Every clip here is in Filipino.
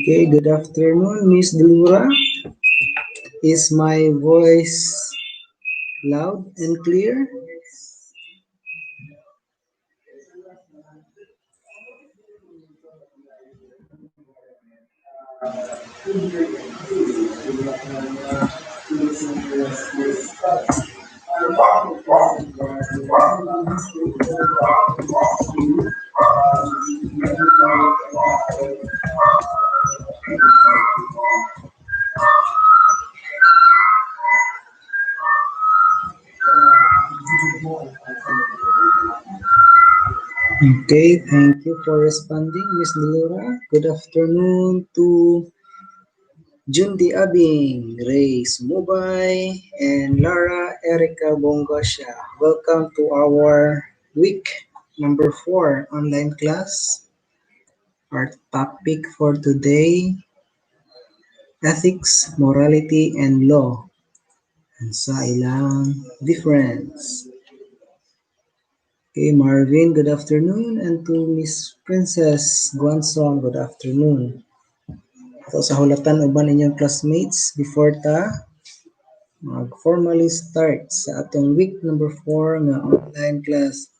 Okay, good afternoon, Miss Delura. Is my voice loud and clear? Okay, thank you for responding, Miss Delura. Good afternoon to Jundi Abing, Ray Sumubay, and Lara Erica Bongasha. Welcome to our week number 4 online class. Our topic for today, ethics, morality, and law. And sa ilang difference. Okay, Marvin, good afternoon. And to Miss Princess Guansong, good afternoon. So sa hulatan uban inyong classmates before ta mag-formally start sa atong week number 4 nga online class.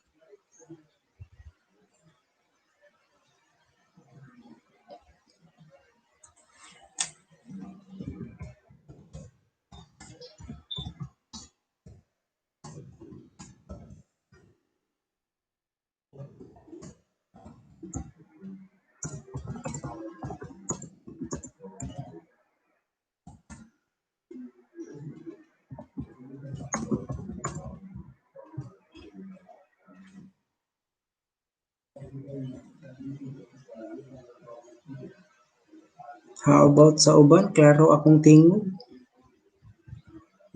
How about sa uban? Klaro akong tingog?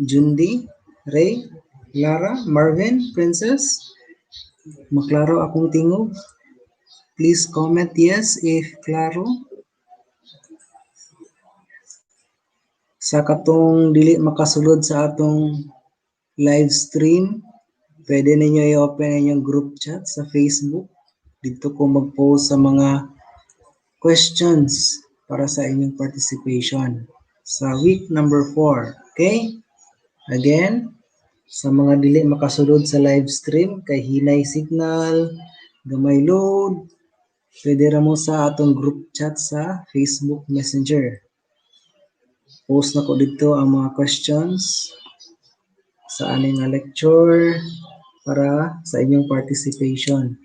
Jundi, Ray, Lara, Marvin, Princess? Maklaro akong tingog? Please comment yes if klaro. Sa katong dili makasulod sa atong live stream, pwede ninyo i-open inyong group chat sa Facebook. Dito ko mag-post sa mga questions para sa inyong participation sa week number 4. Okay? Again, sa mga dili makasulod sa live stream, kay hinay signal, gamay load, pwede ra mo sa atong group chat sa Facebook Messenger. Post na ko dito ang mga questions sa aning lecture para sa inyong participation.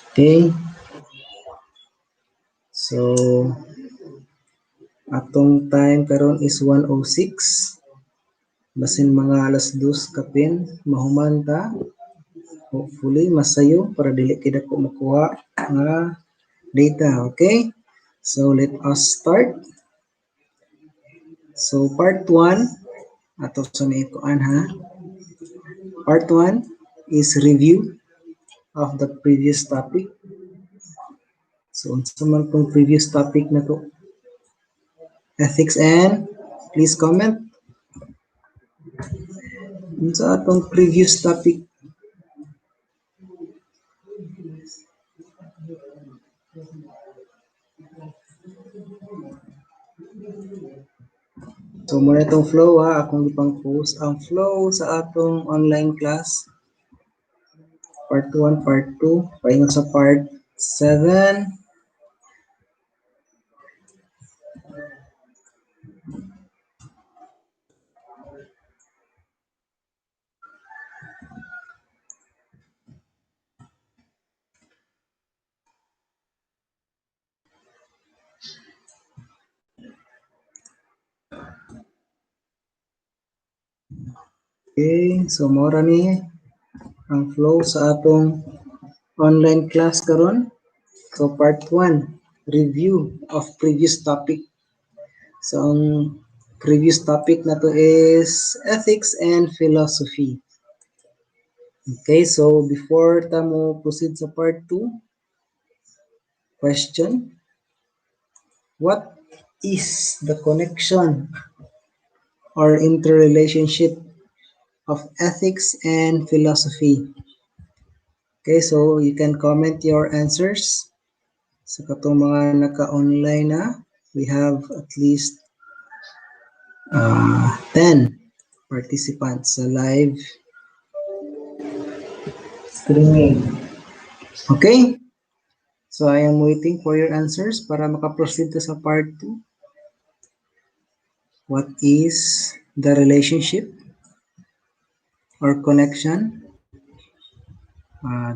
Okay? So, atong time karon is 1:06. Basin mga alas 2 kapin, mahuman ta. Hopefully, masayo para dili kita ko makuha nga data. Okay? So, let us start. So, part 1, ato sa may ikuan ha. Part 1 is review of the previous topic. So, unsa man tong previous topic na to? Ethics and, please comment. Unsa atong previous topic? So, muna itong flow ha, akong ipang post. Ang flow sa atong online class, part 1, part 2, paingon sa part 7. Okay, so mora ni ang flow sa atong online class karon. So part 1, review of previous topic. So ang previous topic na to is ethics and philosophy. Okay, so before tamo proceed sa part 2, question: what is the connection or interrelationship of ethics and philosophy? Okay, so you can comment your answers. Sa katong mga naka-online na, we have at least 10 participants sa live streaming. Okay? So I am waiting for your answers para makaproceed to sa part 2. What is the relationship or connection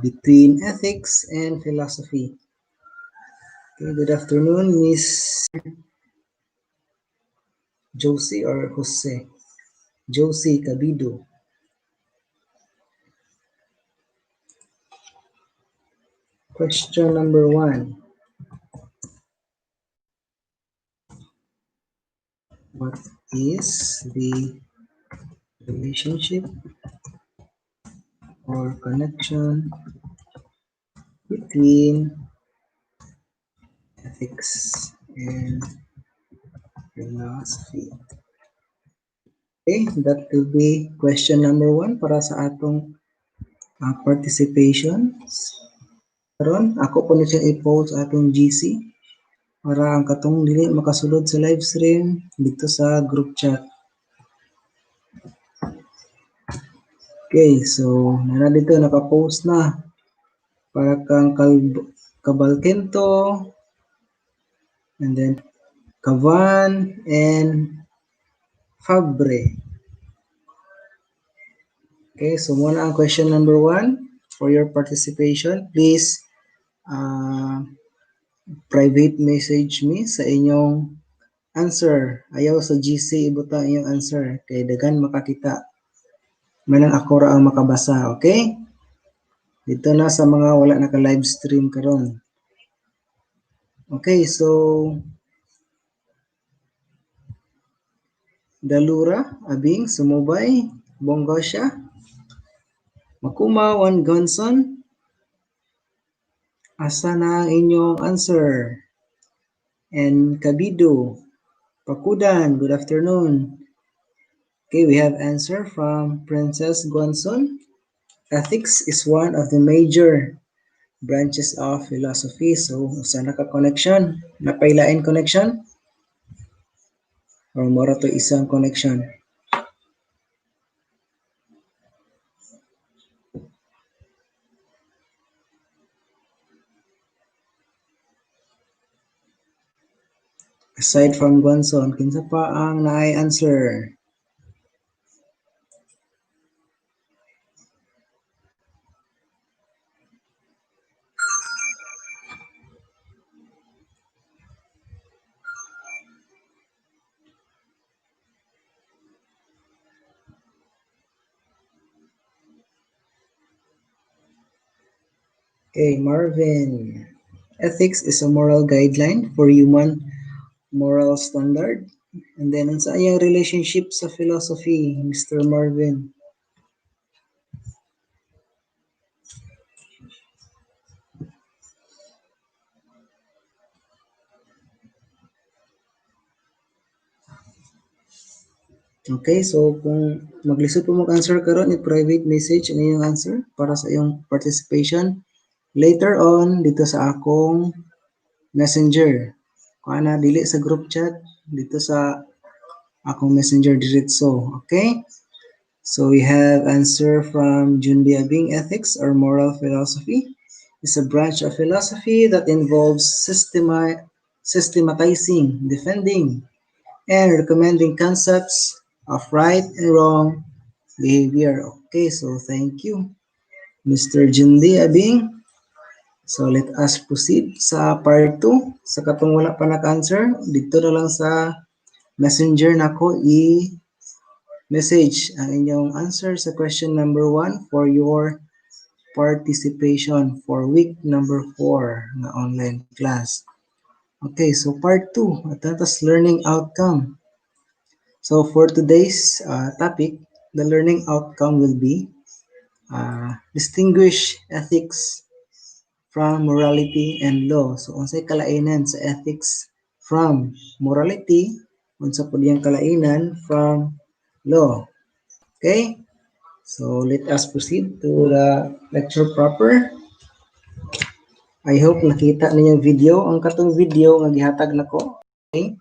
between ethics and philosophy? Okay, good afternoon, Miss Josie or Jose? Josie Cabido. Question number 1. What is the relationship or connection between ethics and philosophy? Okay, that will be question number 1 para sa atong participations. Karon, ako po na siya i-post sa atong GC para ang katong dili makasulod sa live stream dito sa group chat. Okay, so nana dito naka-post na para kang Cabalquento, and then Cavan and Fabre. Okay, so muna ang question number 1 for your participation. Please private message me sa inyong answer. Ayaw sa GC ibutang inyong answer kay dagan makakita. Manang ako ra ang makabasa, okay? Dito na sa mga wala naka-live stream karon. Okay, so Dalura, Abing, Sumubay, Bonggosya, Makuma, Juan Gonson. Asa na ang inyong answer? And Kabido, Pakudan, good afternoon. Okay, we have answer from Princess Gonson. Ethics is one of the major branches of philosophy. So, usa na ka connection? Napailain connection? Or mora to isang connection? Aside from Gonson, kinsa pa ang naay answer? Okay, Marvin. Ethics is a moral guideline for human moral standard. And then, ang sa iyang relationship sa philosophy, Mr. Marvin? Okay, so kung maglisod po mag-answer karon, i-private message ang iyong answer para sa iyong participation. Later on, dito sa akong messenger. Kung ana, dili sa group chat, dito sa akong messenger diretso. Okay? So we have answer from Jundi Abing. Ethics or moral philosophy is a branch of philosophy that involves systematizing, defending, and recommending concepts of right and wrong behavior. Okay, so thank you, Mr. Jundi Abing. So let us proceed sa part 2. Sa katong wala pa naka-answer, dito na lang sa messenger nako message ang inyong answer sa question number 1 for your participation for week number 4 na online class. Okay, so part 2, atatas learning outcome. So for today's topic, the learning outcome will be distinguish ethics from morality and law. So unsay kalainan sa ethics from morality, unsa pud yang kalainan from law. Okay? So let us proceed to the lecture proper. I hope nakita ninyo yung video. Ang katong video nga gihatag nako. Okay?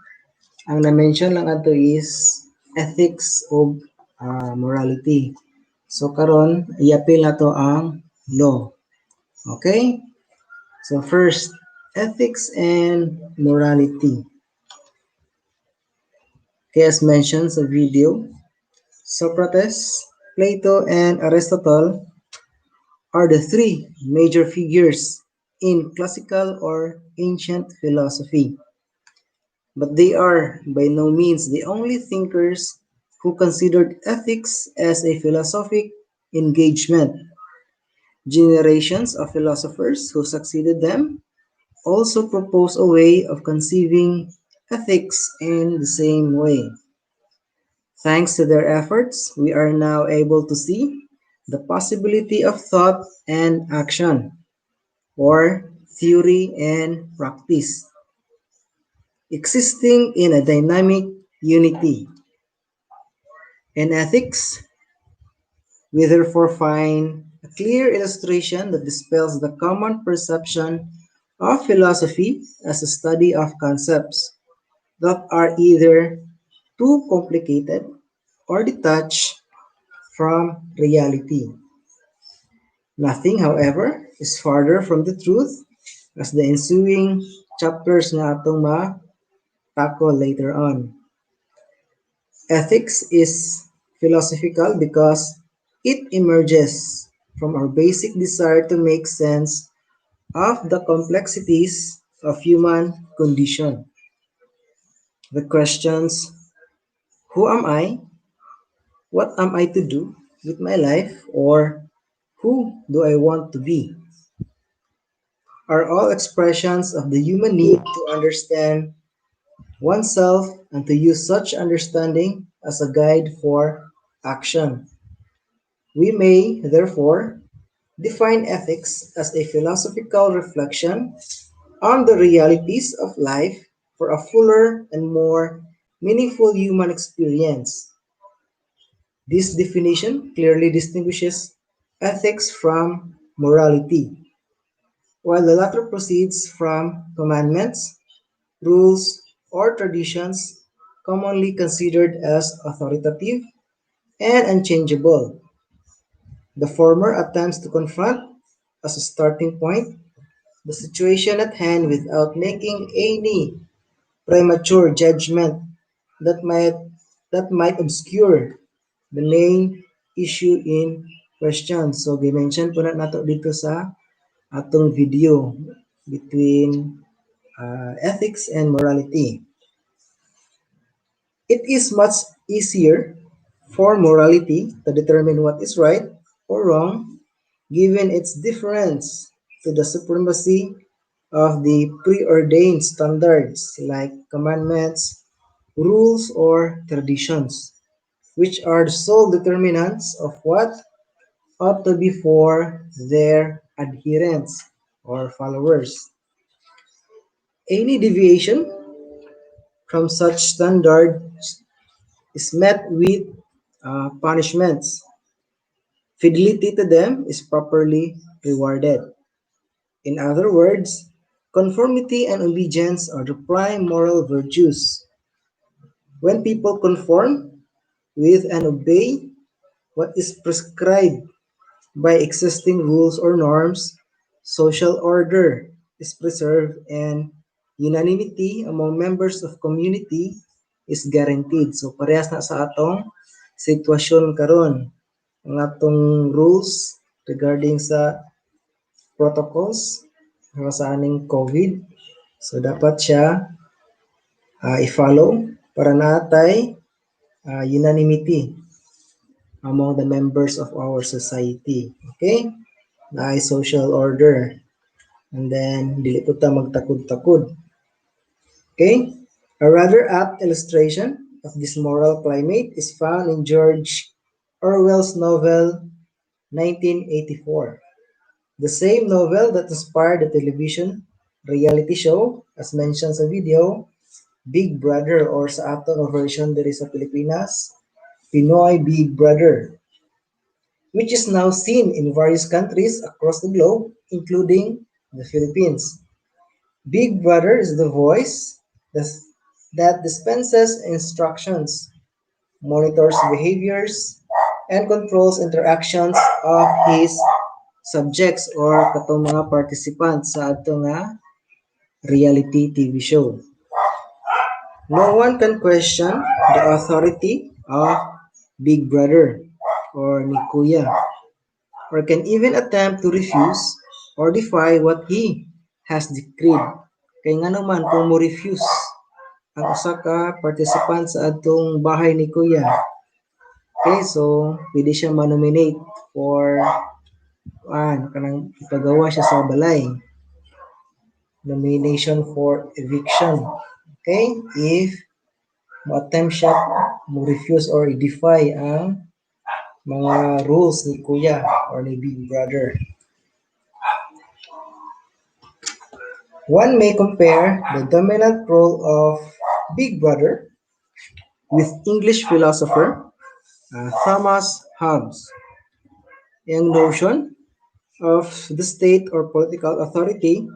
Ang na-mention lang ato is ethics of morality. So karon i-appeal nato ang law. Okay? So first, ethics and morality. Okay, as mentioned sa video, Socrates, Plato, and Aristotle are the three major figures in classical or ancient philosophy. But they are by no means the only thinkers who considered ethics as a philosophic engagement. Generations of philosophers who succeeded them also propose a way of conceiving ethics in the same way. Thanks to their efforts, we are now able to see the possibility of thought and action, or theory and practice, existing in a dynamic unity. In ethics, we therefore find a clear illustration that dispels the common perception of philosophy as a study of concepts that are either too complicated or detached from reality. Nothing, however, is farther from the truth as the ensuing chapters na atong ma-tackle later on. Ethics is philosophical because it emerges from our basic desire to make sense of the complexities of human condition. The questions, who am I? What am I to do with my life? Or who do I want to be? Are all expressions of the human need to understand oneself and to use such understanding as a guide for action. We may, therefore, define ethics as a philosophical reflection on the realities of life for a fuller and more meaningful human experience. This definition clearly distinguishes ethics from morality, while the latter proceeds from commandments, rules, or traditions commonly considered as authoritative and unchangeable. The former attempts to confront, as a starting point, the situation at hand without making any premature judgment that might that might obscure the main issue in question. So gi-mention po na nato dito sa atong video between ethics and morality. It is much easier for morality to determine what is right or wrong given its difference to the supremacy of the preordained standards like commandments, rules, or traditions, which are the sole determinants of what ought to be for their adherents or followers. Any deviation from such standards is met with punishments. Fidelity to them is properly rewarded. In other words, conformity and obedience are the prime moral virtues. When people conform with and obey what is prescribed by existing rules or norms, social order is preserved and unanimity among members of community is guaranteed. So parehas na sa atong sitwasyon karon. Ang atong rules regarding sa protocols sa aning COVID. So dapat siya i-follow para natay unanimity. among the members of our society. Okay? Na social order. And then, dili po ta magtakod-takod. Okay? A rather apt illustration of this moral climate is found in George Orwell's novel 1984. The same novel that inspired the television reality show, as mentioned sa video, Big Brother or sa ato nga version diri sa Pilipinas, Pinoy Big Brother, which is now seen in various countries across the globe, including the Philippines. Big Brother is the voice that dispenses instructions, monitors behaviors, and controls interactions of his subjects or katong mga participants sa ato nga reality TV show. No one can question the authority of Big Brother or ni Kuya, or can even attempt to refuse or defy what he has decreed. Kay nga naman kung mo refuse ang usa ka participant sa atong bahay ni Kuya, okay, so pwede siya manominate for kanang ipagawa siya sa balay. Nomination for eviction. Okay? If mo-attempt siya, mo-refuse or i-defy ang mga rules ni Kuya or ni Big Brother. One may compare the dominant role of Big Brother with English philosopher Thomas Hobbes. Yung notion of the state or political authority,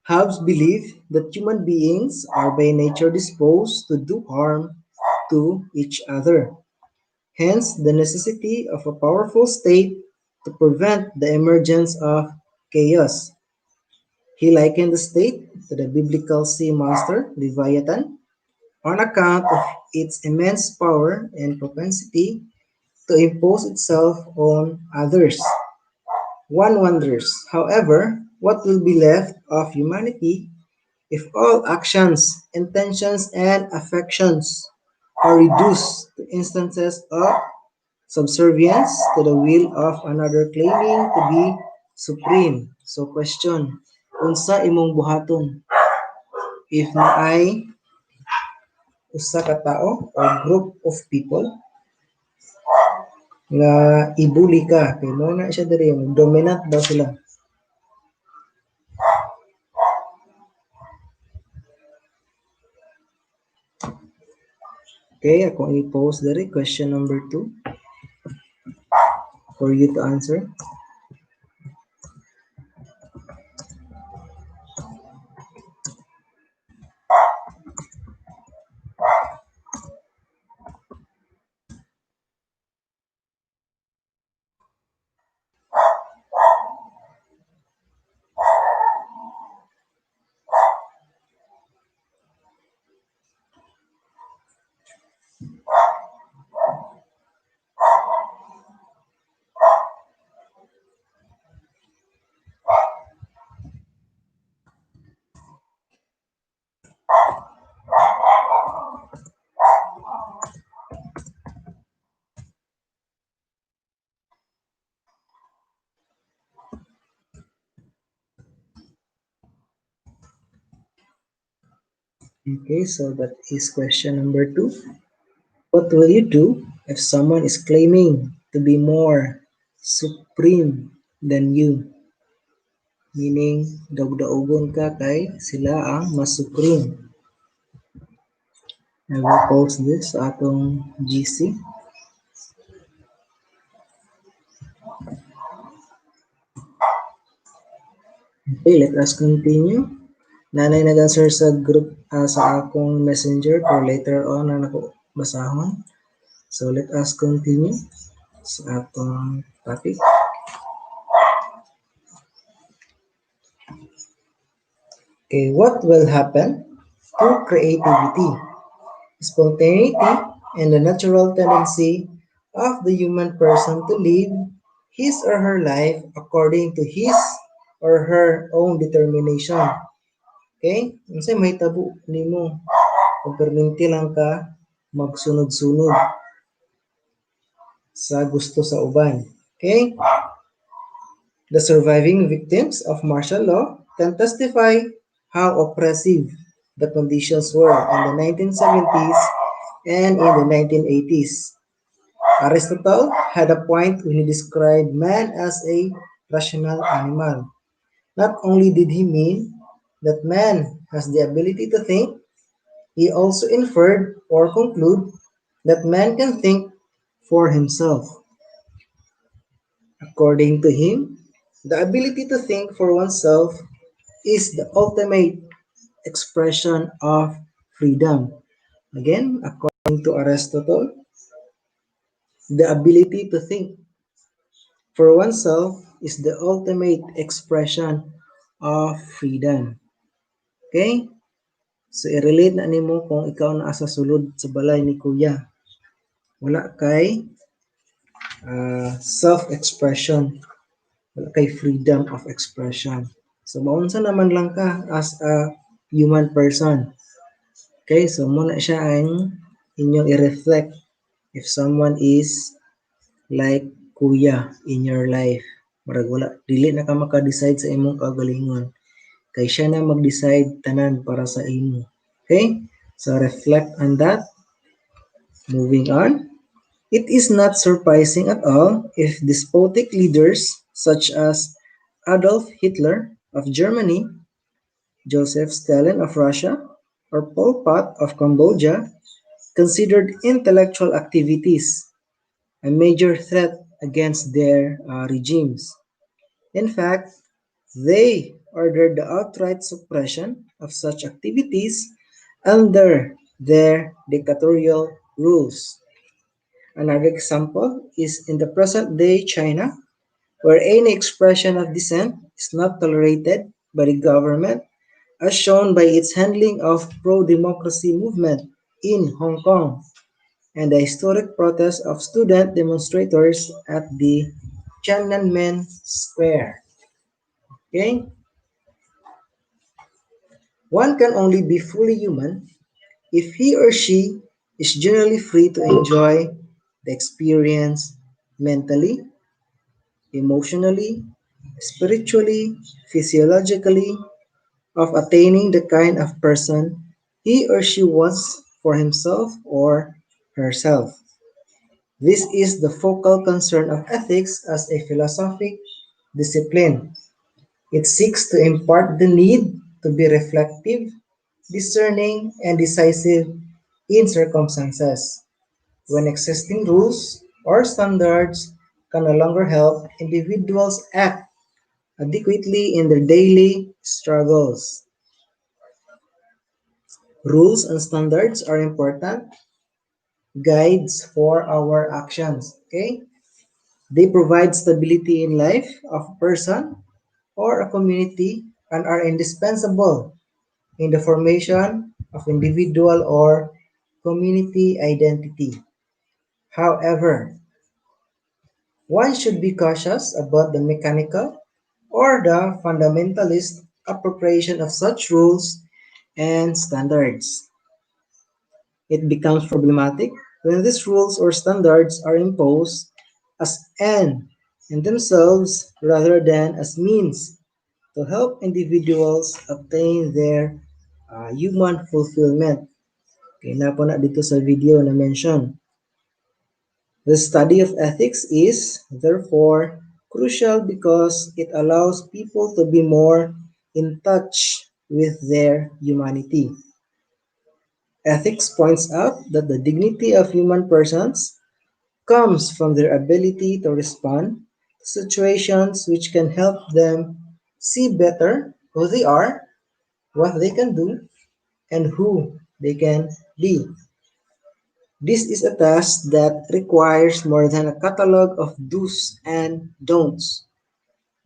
Hobbes believed that human beings are by nature disposed to do harm to each other. Hence, the necessity of a powerful state to prevent the emergence of chaos. He likened the state to the biblical sea monster, Leviathan, on account of its immense power and propensity to impose itself on others. One wonders, however, what will be left of humanity if all actions, intentions, and affections are reduced to instances of subservience to the will of another claiming to be supreme. So question, unsa imong buhaton if naay usa ka tao or group of people nga ibuli ka kay mo na siya diri dominant daw sila. Okay, ako i-post diri question number 2 for you to answer. Okay, so that is question number 2. What will you do if someone is claiming to be more supreme than you? Meaning, daog-daogon ka kay sila ang mas supreme. I will post this sa atong GC. Okay, let us continue. Nanay nag-answer sa group sa akong messenger for later on na nako basahon. So let us continue sa atong topic. Okay, what will happen to creativity, spontaneity, and the natural tendency of the human person to live his or her life according to his or her own determination? Okay? Unsay mahitabo nimo pag perminti lang ka magsunod-sunod? sa gusto sa uban. Okay? The surviving victims of martial law can testify how oppressive the conditions were in the 1970s and in the 1980s. Aristotle had a point when he described man as a rational animal. Not only did he mean that man has the ability to think, he also inferred or concluded that man can think for himself. According to him, the ability to think for oneself is the ultimate expression of freedom. Again, according to Aristotle, the ability to think for oneself is the ultimate expression of freedom. Okay? So, i-relate na nimo kung ikaw naa sa sulod sa balay ni Kuya. Wala kay self-expression. Wala kay freedom of expression. So, maunsa naman lang ka as a human person. Okay? So, muna siya ang inyong i-reflect if someone is like Kuya in your life. Marag wala, dili na ka maka-decide sa imong kagalingon. Kay siya na mag-decide tanan para sa imo. Okay? So, reflect on that. Moving on. It is not surprising at all if despotic leaders such as Adolf Hitler of Germany, Joseph Stalin of Russia, or Pol Pot of Cambodia considered intellectual activities a major threat against their regimes. In fact, they ordered the outright suppression of such activities under their dictatorial rules. Another example is in the present day China, where any expression of dissent is not tolerated by the government, as shown by its handling of pro-democracy movement in Hong Kong and the historic protest of student demonstrators at the Tiananmen Square. Okay? One can only be fully human if he or she is generally free to enjoy the experience mentally, emotionally, spiritually, physiologically of attaining the kind of person he or she wants for himself or herself. This is the focal concern of ethics as a philosophic discipline. It seeks to impart the need to be reflective, discerning, and decisive in circumstances when existing rules or standards can no longer help individuals act adequately in their daily struggles. Rules and standards are important guides for our actions. Okay? They provide stability in life of a person or a community and are indispensable in the formation of individual or community identity. However, one should be cautious about the mechanical or the fundamentalist appropriation of such rules and standards. It becomes problematic when these rules or standards are imposed as end in themselves rather than as means to help individuals obtain their human fulfillment. Okay, na po na dito sa video na mention. The study of ethics is, therefore, crucial because it allows people to be more in touch with their humanity. Ethics points out that the dignity of human persons comes from their ability to respond to situations which can help them see better who they are, what they can do, and who they can be. This is a task that requires more than a catalog of do's and don'ts.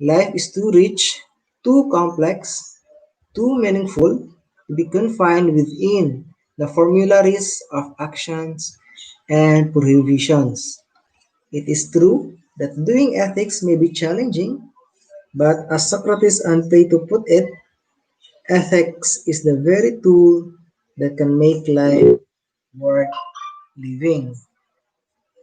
Life is too rich, too complex, too meaningful to be confined within the formularies of actions and prohibitions. It is true that doing ethics may be challenging, but as Socrates and Plato put it, ethics is the very tool that can make life worth living.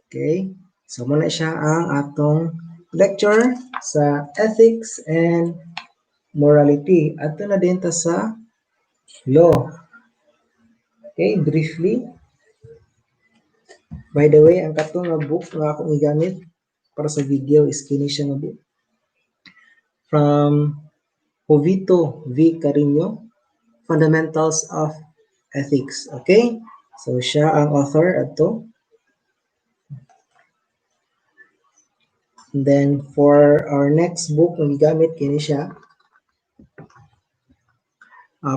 Okay? So muna siya ang atong lecture sa ethics and morality. Ato na din ta sa law. Okay, briefly. By the way, ang katong nga book nga akong igamit para sa video is kini siya nga book from Jovito V. Carino, Fundamentals of Ethics. Okay? So siya ang author ato. And then for our next book nga gigamit kini siya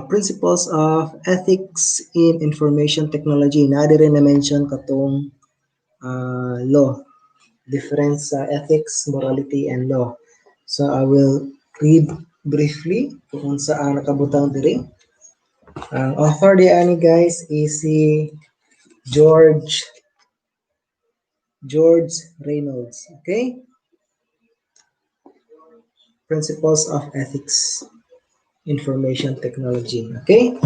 Principles of Ethics in Information Technology. Na rin na-mention katong law. Difference sa ethics, morality, and law. So I will read briefly kung saan nakabutang diri. Ang author di ani guys is si George Reynolds. Okay? Principles of Ethics Information Technology. Okay?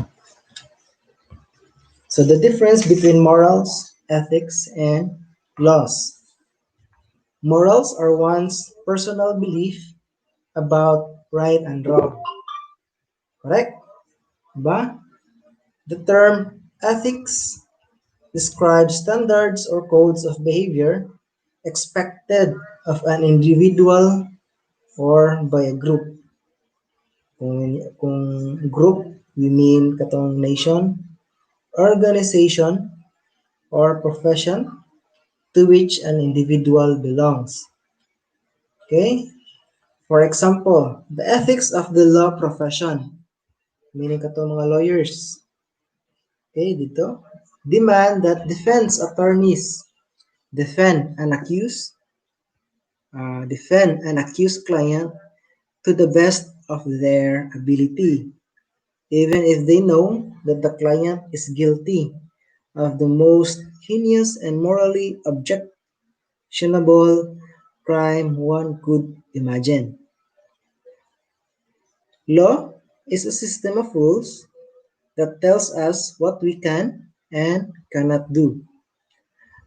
So the difference between morals, ethics, and laws. Morals are one's personal belief about right and wrong. Correct? Ba? The term ethics describes standards or codes of behavior expected of an individual or by a group. Kung group, we mean katong nation, organization, or profession to which an individual belongs. Okay? For example, the ethics of the law profession, meaning katong mga lawyers. Okay, dito. Demand that defense attorneys defend an accused client to the best of their ability, even if they know that the client is guilty of the most heinous and morally objectionable crime one could imagine. Law is a system of rules that tells us what we can and cannot do.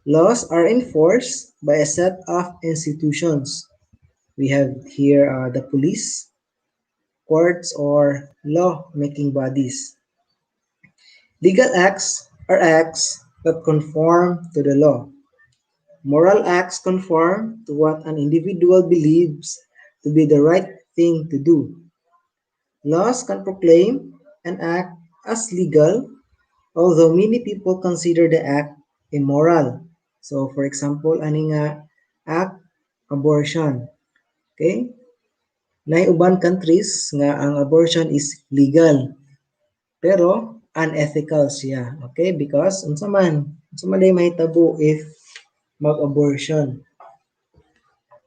Laws are enforced by a set of institutions. We have here the police, courts, or law-making bodies. Legal acts are acts that conform to the law. Moral acts conform to what an individual believes to be the right thing to do. Laws can proclaim an act as legal, although many people consider the act immoral. So, for example, ani nga act abortion. Okay? Nay uban countries nga ang abortion is legal. Pero unethical siya. Okay? Because unsa man day mahitabo if mag-abortion.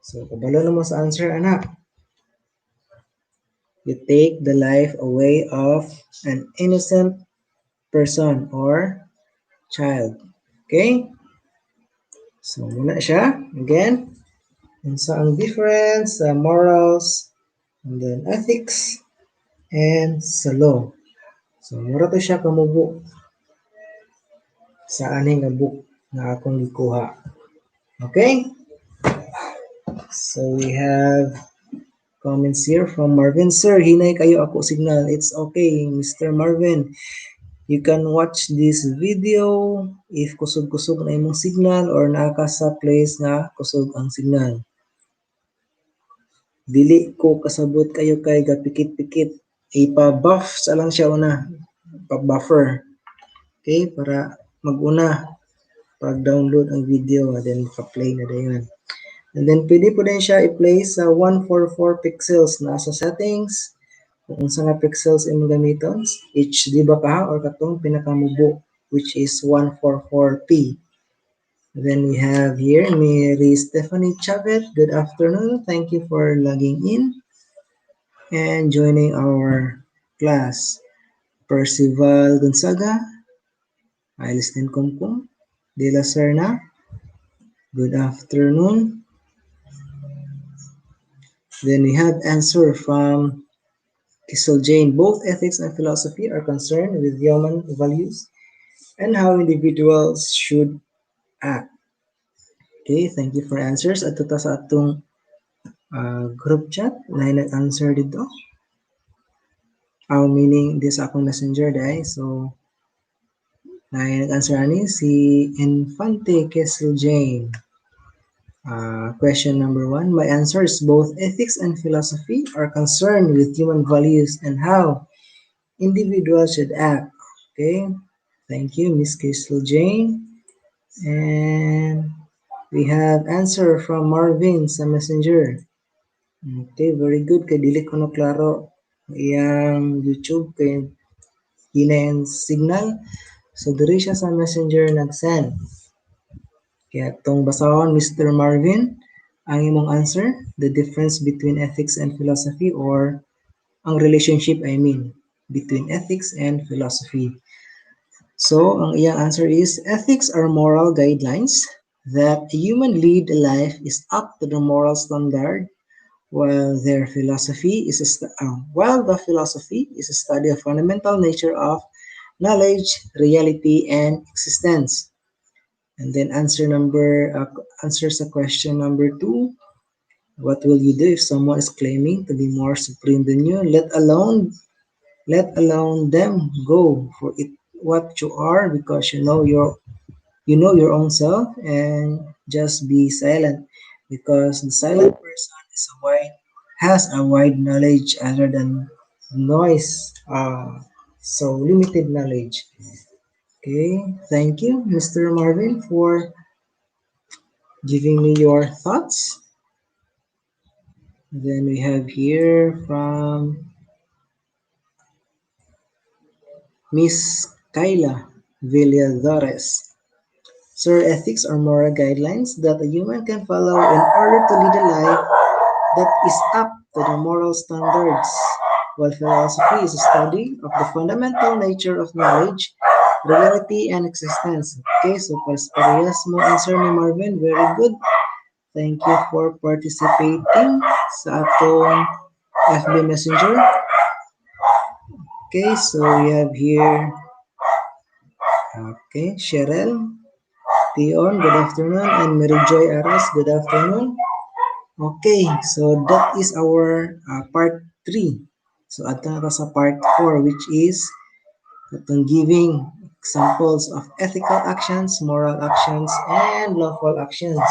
So, kabalo na mo sa answer, anak. You take the life away of an innocent person or child. Okay? So, muna siya. Again, unsa ang difference sa morals, and then ethics, and sa law. So, mura to siya kamubo sa aning nga book na akong gikuha. Okay? So, we have comments here from Marvin. Sir, hinay kayo ako signal. It's okay, Mr. Marvin. You can watch this video if kusog-kusog na imong signal or naka sa place na kusog ang signal. Dili ko kasabot kayo kay gapikit-pikit. Ipa-buff sa lang siya una. Pa-buffer. Okay? Para mag-una pag-download ang video then maka-play na dayon. And then pwede po din siya i-play sa 144 pixels na sa settings. Kung unsa nga pixels imong gamiton, HD ba ka or katong pinakamubo which is 144p. Then we have here Mary Stephanie Chavez. Good afternoon. Thank you for logging in and joining our class. Percival Gonzaga, Ailistin Kumkum, De La Serna. Good afternoon. Then we have answer from Kisel Jane. Both ethics and philosophy are concerned with human values and how individuals should act. Okay, thank you for answers. At ito sa atong group chat na nag-answer dito. Meaning this akong messenger dahil. So, na nag-answer ani si Infante Kessel Jane. Question number 1. My answer is both ethics and philosophy are concerned with human values and how individuals should act. Okay, thank you, Miss Kessel Jane. And we have answer from Marvin sa messenger. Okay, very good. Kay dili ko no klaro iyang YouTube kay hinayan signal. So diri siya sa messenger nag-send. Kaya itong basahon, Mr. Marvin, ang imong answer, the difference between ethics and philosophy or ang relationship, I mean, between ethics and philosophy. So, ang iyang answer is, ethics are moral guidelines that a human lead a life is up to the moral standard while their philosophy is while the philosophy is a study of fundamental nature of knowledge, reality, and existence. And then answers a question number 2. What will you do if someone is claiming to be more supreme than you? Let alone them go for it what you are because you know your own self and just be silent because the silent person has a wide knowledge other than noise. So limited knowledge. Okay, thank you, Mr. Marvin, for giving me your thoughts. Then we have here from Miss Kayla Villadares. Sir, ethics are moral guidelines that a human can follow in order to lead a life that is up to the moral standards, while philosophy is a study of the fundamental nature of knowledge, reality, and existence. Okay, so parehas mo answer ni Marvin. Very good. Thank you for participating sa atong FB Messenger. Okay, so we have here, Cheryl, Tion, good afternoon, and Mary Joy Aras, good afternoon. Okay, so that is our part 3. So ato na sa part 4, which is katong giving examples of ethical actions, moral actions, and lawful actions.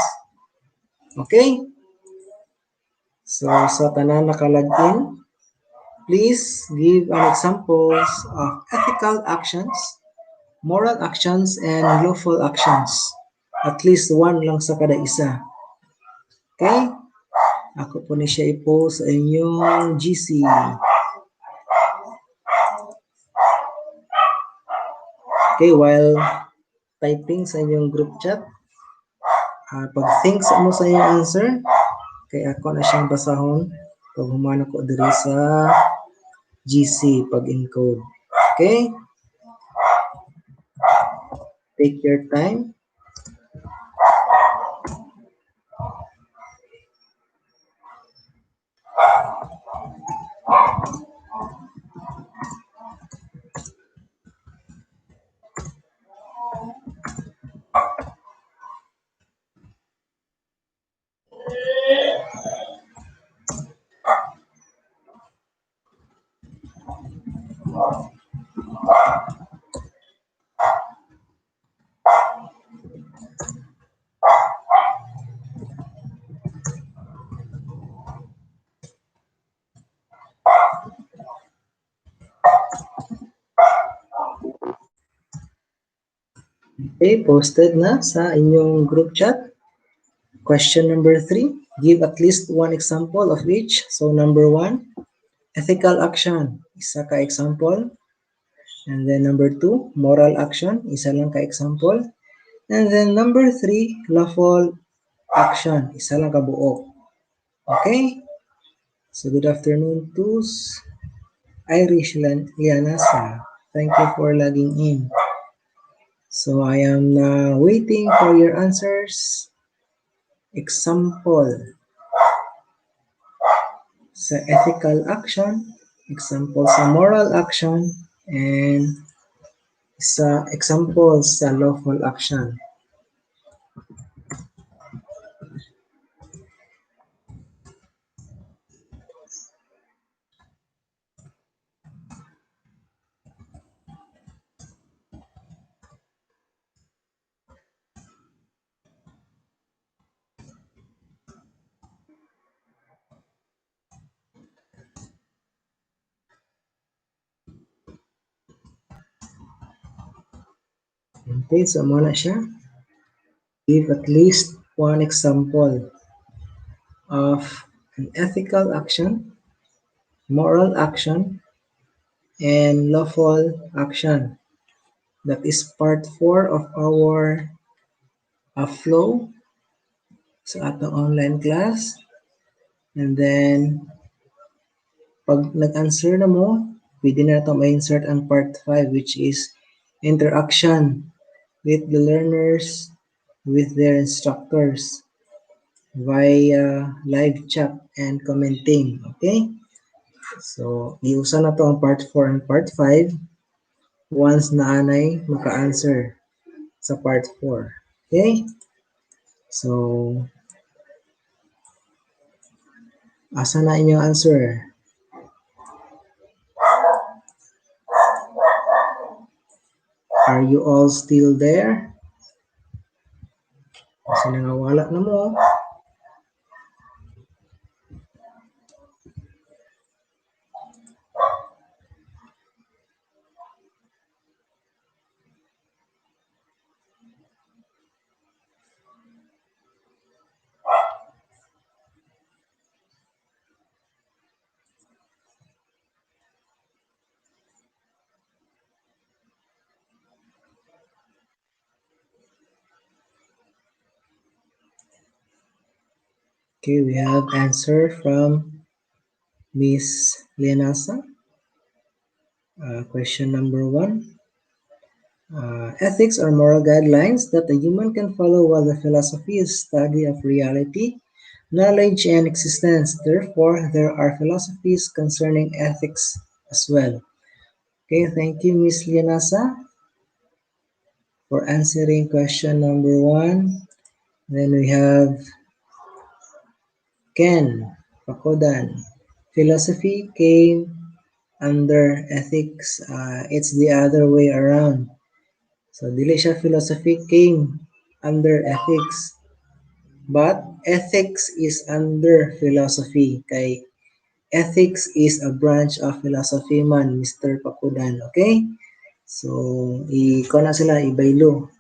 Okay? So sa tanan nakalagin, please give an examples of ethical actions, moral actions, and lawful actions. At least one lang sa kada isa. Okay? Ako po ni siya i-post sa inyong GC. Okay, while typing sa inyong group chat, pag-think mo sa inyong answer, kay ako na siyang basahon pag humana ko diri sa GC pag-encode. Okay? Take your time. Okay, posted na sa inyong group chat. Question number 3, give at least one example of each. So number 1, ethical action, isa ka example. And then number 2, moral action, isa lang ka example. And then number 3, lawful action, isa lang ka buo. Okay? So good afternoon to Irish Lianasa. Thank you for logging in. So I am now waiting for your answers. Example sa ethical action, example sa moral action, and sa example sa lawful action. Okay, so muna siya. Give at least one example of an ethical action, moral action, and lawful action. That is part 4 of our flow sa atong online class. And then, pag nag-answer na mo, pwede na ito ma-insert ang part 5 which is interaction with the learners, with their instructors via live chat and commenting. Okay? So, iusan na to ang part 4 and part 5 once na anay maka-answer sa part 4. Okay? So, asa na inyong answer? Are you all still there? Kasi nangawala na mo. Okay, we have answer from Miss Lianasa. Question number 1. Ethics are moral guidelines that a human can follow, while the philosophy is study of reality, knowledge, and existence. Therefore, there are philosophies concerning ethics as well. Okay, thank you, Miss Lianasa, for answering question number 1. Then we have Ken Pakodan. Philosophy came under ethics. It's the other way around. So, dili siya philosophy came under ethics. But ethics is under philosophy. Kay ethics is a branch of philosophy man, Mr. Pakudan. Okay? So, iko na sila, ibaylo.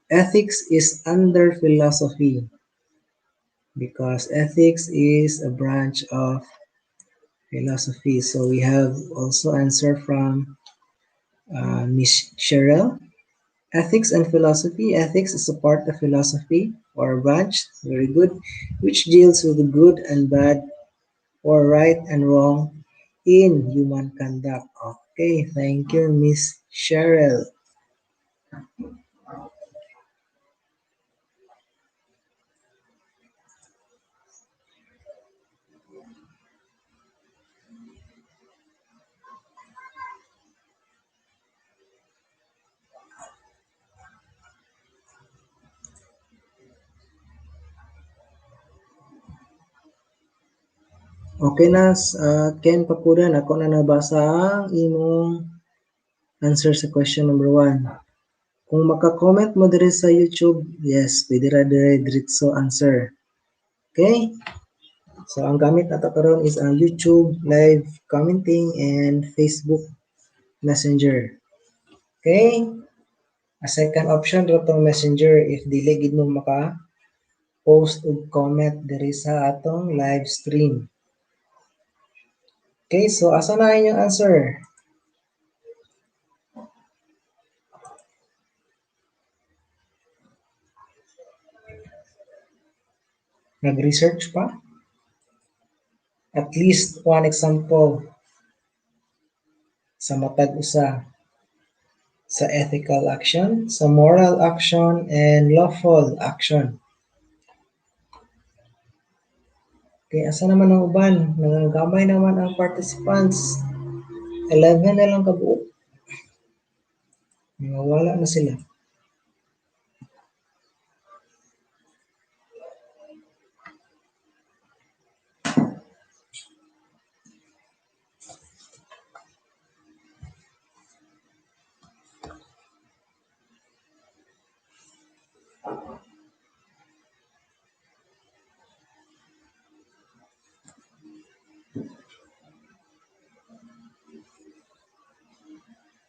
Ethics is under philosophy because ethics is a branch of philosophy. So, we have also answer from Miss Cheryl. Ethics and philosophy. Ethics is a part of philosophy or a branch, very good, which deals with the good and bad or right and wrong in human conduct. Okay, thank you, Miss Cheryl. Okay na, Ken Pakudan, ako na nabasa ang imong answer sa question number 1. Kung maka-comment mo dire sa YouTube, yes, pwede ra dire diretso answer. Okay? So, ang gamit nato karon is ang YouTube live commenting and Facebook Messenger. Okay? A second option ra tong Messenger if dili gid mo maka-post ug comment diri sa atong live stream. Okay, so asa na inyong answer? Nag-research pa? At least one example sa matag usa sa ethical action, sa moral action, and lawful action. Okay, asa naman ang uban? Nangangamay naman ang participants. 11 na lang kabuo. Wala na sila.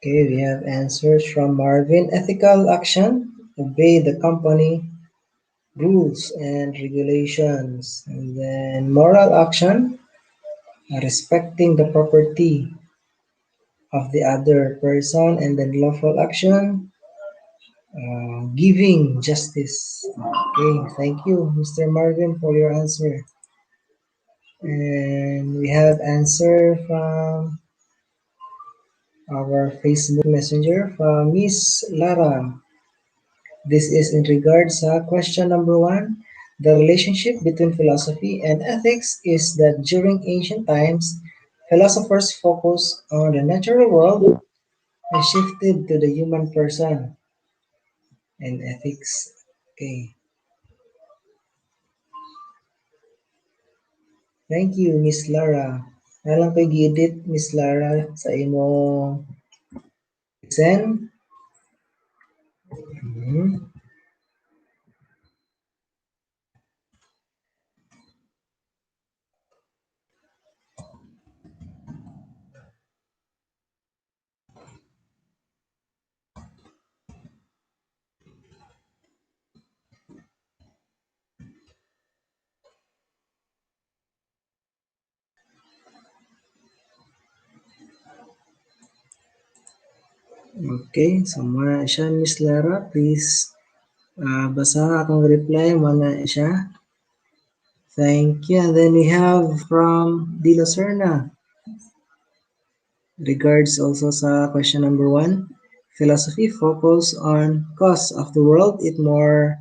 Okay, we have answers from Marvin. Ethical action, obey the company rules and regulations. And then moral action, respecting the property of the other person. And then lawful action, giving justice. Okay, thank you, Mr. Marvin, for your answer. And we have answer from our Facebook Messenger from Miss Lara. This is in regards to question number one. The relationship between philosophy and ethics is that during ancient times, philosophers focused on the natural world and shifted to the human person and ethics. Okay. Thank you, Miss Lara. Nalang kay gi-edit, Miss Lara, sa imong send. Mhm. Okay, so muna siya, Miss Lara. Please, basa akong reply. Muna siya. Thank you. And then we have from Di Lucerna. Regards also sa question number one. Philosophy focus on cause of the world. It more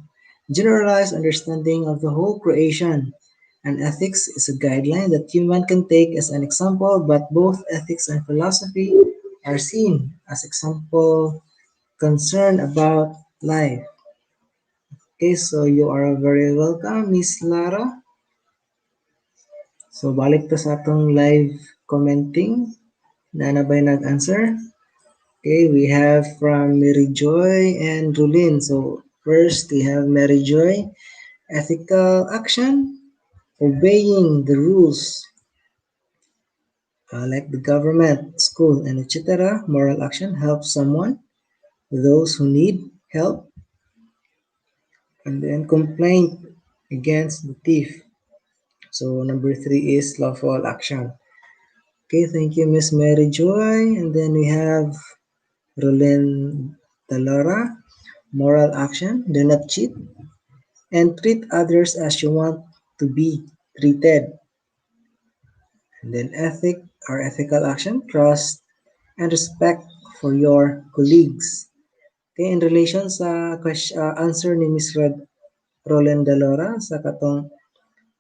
generalized understanding of the whole creation. And ethics is a guideline that human can take as an example, but both ethics and philosophy are seen as example concern about life. Okay, so you are very welcome, Miss Lara. So balik to sa atong live commenting. Na na ba nag-answer? Okay, we have from Mary Joy and Rulin. So first we have Mary Joy. Ethical action, obeying the rules like the government, school, and etc. Moral action, help someone, those who need help. And then complaint against the thief. So number three is lawful action. Okay, thank you, Miss Mary Joy. And then we have Roland Talora. Moral action, do not cheat and treat others as you want to be treated. And then ethic or ethical action, trust and respect for your colleagues. Okay, in relation sa answer ni Miss Roland Dalora sa katong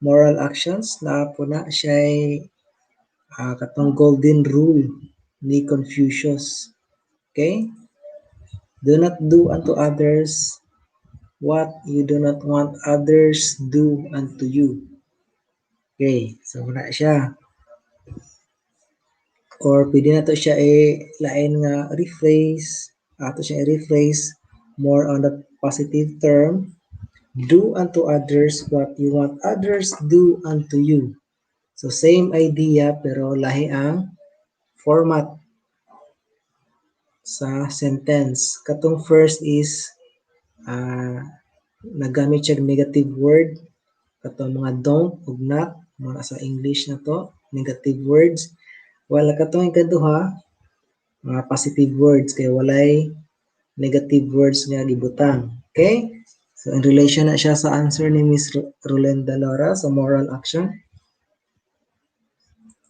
moral actions na po na siya katong golden rule ni Confucius. Okay? Do not do unto others what you do not want others do unto you. Okay, so muna siya. Or pwede na to siya lain nga rephrase, ato siya i-rephrase more on the positive term. Do unto others what you want others do unto you. So same idea pero lahi ang format sa sentence. Katong first is nagamit siya negative word. Katong mga don't ug not, mga sa English na to, negative words. Wala katong ikaduha, mga positive words kay walay negative words nga gibutang. Okay? So in relation na siya sa answer ni Miss Rolenda Laura sa moral action.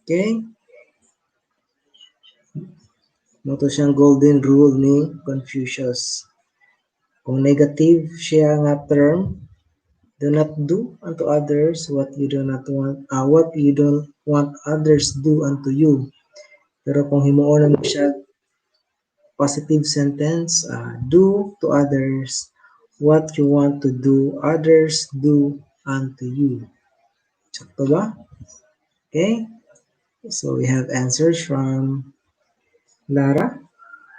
Okay? Moto siyang golden rule ni Confucius. Kung negative siya nga term, do not do unto others what you do not want, what you don't want others do unto you. Pero kung himuon na mo siya positive sentence, do to others what you want to do others do unto you. Sakto ba? Okay? So we have answers from Lara.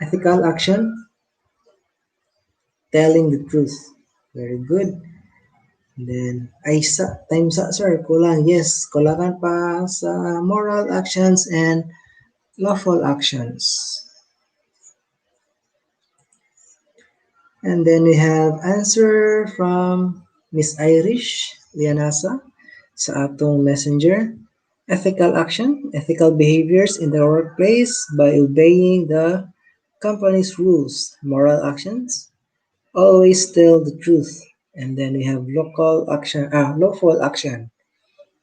Ethical action, telling the truth. Very good. And then, ay time sa sir, kulang. Yes, kulangan pa sa moral actions and lawful actions. And then we have answer from Miss Irish Lianasa sa atong messenger. Ethical action, ethical behaviors in the workplace by obeying the company's rules. Moral actions, always tell the truth. And then we have lawful action,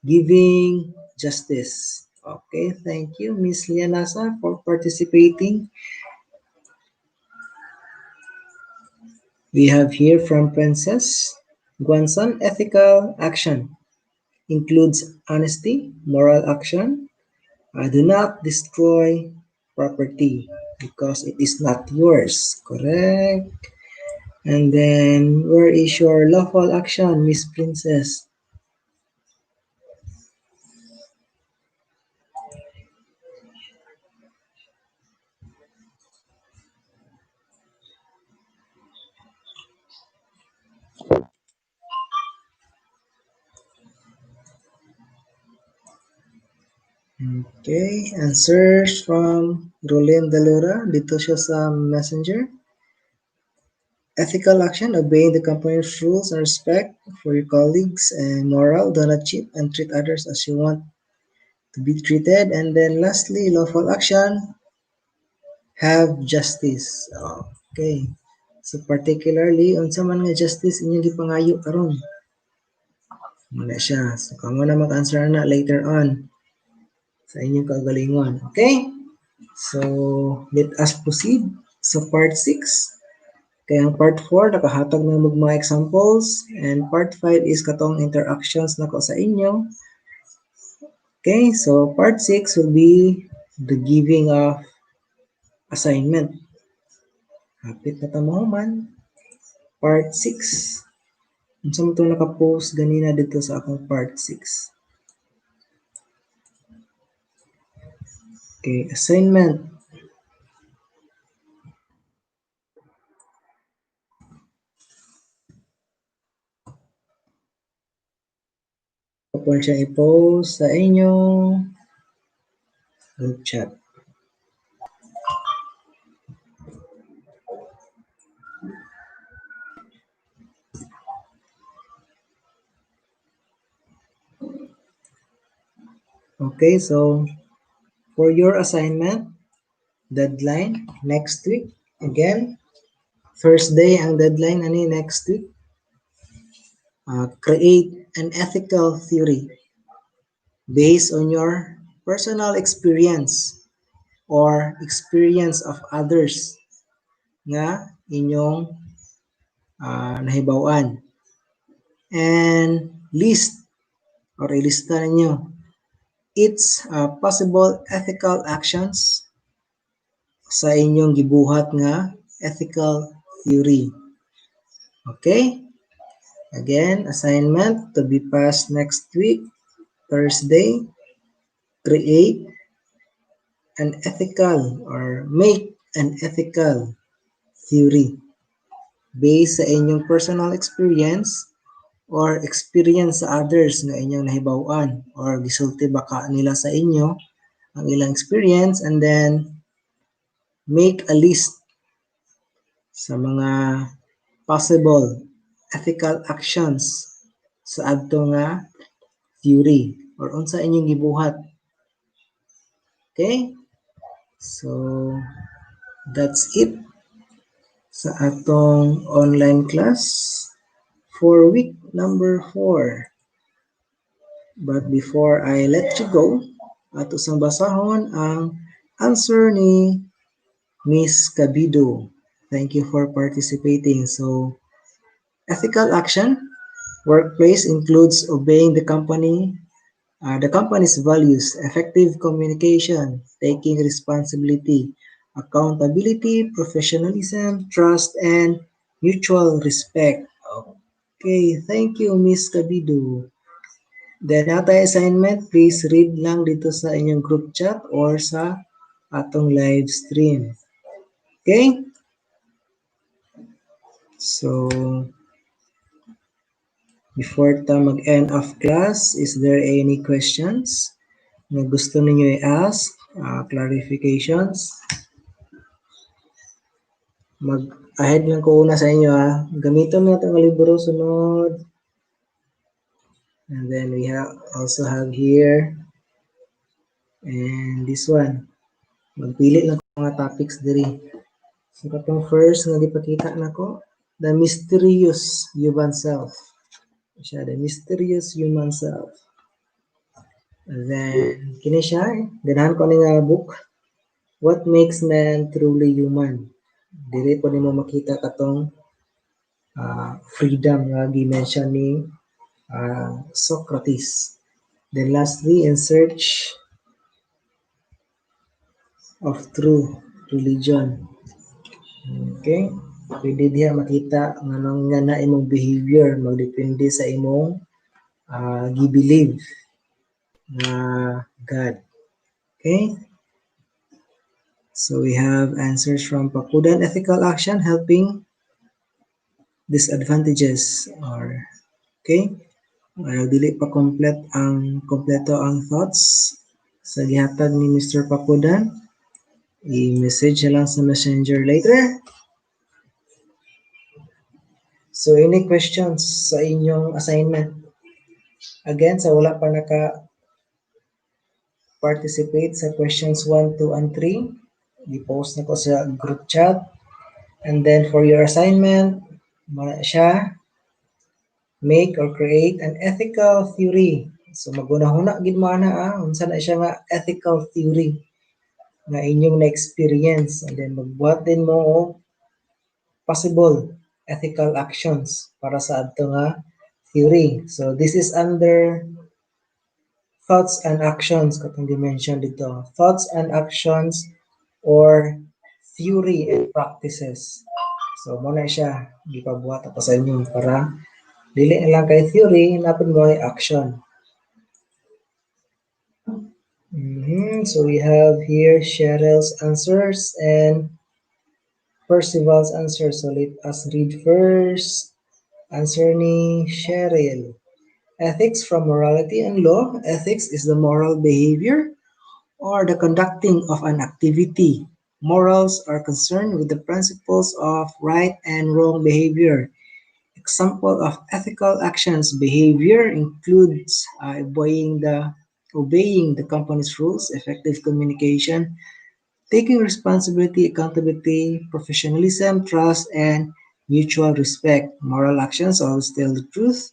giving justice. Okay, thank you, Miss Lianasa, for participating. We have here from Princess Guansan, ethical action includes honesty, moral action. Do not destroy property because it is not yours. Correct. And then, where is your lawful action, Miss Princess? Okay, answers from Rolin Dalura dito siya sa messenger. Ethical action, obeying the company's rules and respect for your colleagues, and moral, do not cheat and treat others as you want to be treated. And then lastly, lawful action, have justice. Okay. So particularly, unsa man nga justice inyong gipangayo karon? Muna siya. So kamo na mag-answer na later on sa inyong kagalingon. Okay? So let us proceed sa part 6. Kaya ang part 4, nakahatag na mga examples. And part 5 is katong interactions na ko sa inyo. Okay, so part 6 will be the giving of assignment. Hapit na tamahuman. Part 6. Unsa mo itong nakapost ganina dito sa akong part 6. Okay, assignment. Kapag siya i-post sa inyong group chat. Okay, so for your assignment, deadline next week. Again, Thursday ang deadline ani next week. Create an ethical theory based on your personal experience or experience of others nga inyong nahibawan. And list or ilista ninyo its possible ethical actions sa inyong gibuhat nga ethical theory. Okay? Again, assignment to be passed next week, Thursday. Create an ethical or make an ethical theory based sa inyong personal experience or experience sa others nga inyong nahibaw-an or gisulti baka nila sa inyo ang ilang experience, and then make a list sa mga possible ethical actions sa adto nga theory or unsa inyong gibuhat. Okay? So that's it sa atong online class for week number 4. But before I let you go, ato sang basahon ang answer ni Miss Cabido. Thank you for participating. So, ethical action, workplace includes obeying the company's values, effective communication, taking responsibility, accountability, professionalism, trust, and mutual respect. Okay, thank you, Miss Cabido. Then natay assignment, please read lang dito sa inyong group chat or sa atong live stream. Okay? So, before ta mag-end of class, is there any questions na gusto ninyo i-ask? Clarifications? Mag-ahead lang ko una sa inyo ha. Gamiton na itong libro sunod. And then we also have here and this one. Magpili lang ko mga topics diri. So katong first nga gipakita nako, the mysterious human self. Siya, the mysterious human self. And then kini siya, ganahan ko ni nga book. What makes man truly human? Dili po nimo makita katong freedom nga gi-mention ni Socrates. Then lastly, in search of true religion. Okay? Pwede diha makita nga na imong behavior magdepende sa imong gi-believe na God. Okay? So we have answers from Pakudan. Ethical action helping disadvantages or okay? Dili pa kompleto ang thoughts sa gihatag ni Mr. Pakudan. I-message lang sa messenger later. So any questions sa inyong assignment? Again, sa wala pa naka-participate sa questions 1, 2, and 3, i-post na ko sa group chat. And then for your assignment, siya, make or create an ethical theory. So magunahuna gid mo ana unsa na siya nga ethical theory nga inyong na-experience, and then magbuhat din mo og possible ethical actions para sa adto nga theory. So this is under thoughts and actions katong dimension dito. Thoughts and actions or theory and practices. So mo na siya gipabuhat ako sa inyo para dili na lang kay theory, napod mo ay action. So we have here Cheryl's answers and Percival's answers. So let us read first. Answer ni Cheryl. Ethics from morality and law. Ethics is the moral behavior or the conducting of an activity. Morals are concerned with the principles of right and wrong behavior. Example of ethical actions behavior includes obeying the company's rules, effective communication, taking responsibility, accountability, professionalism, trust, and mutual respect. Moral actions always tell the truth,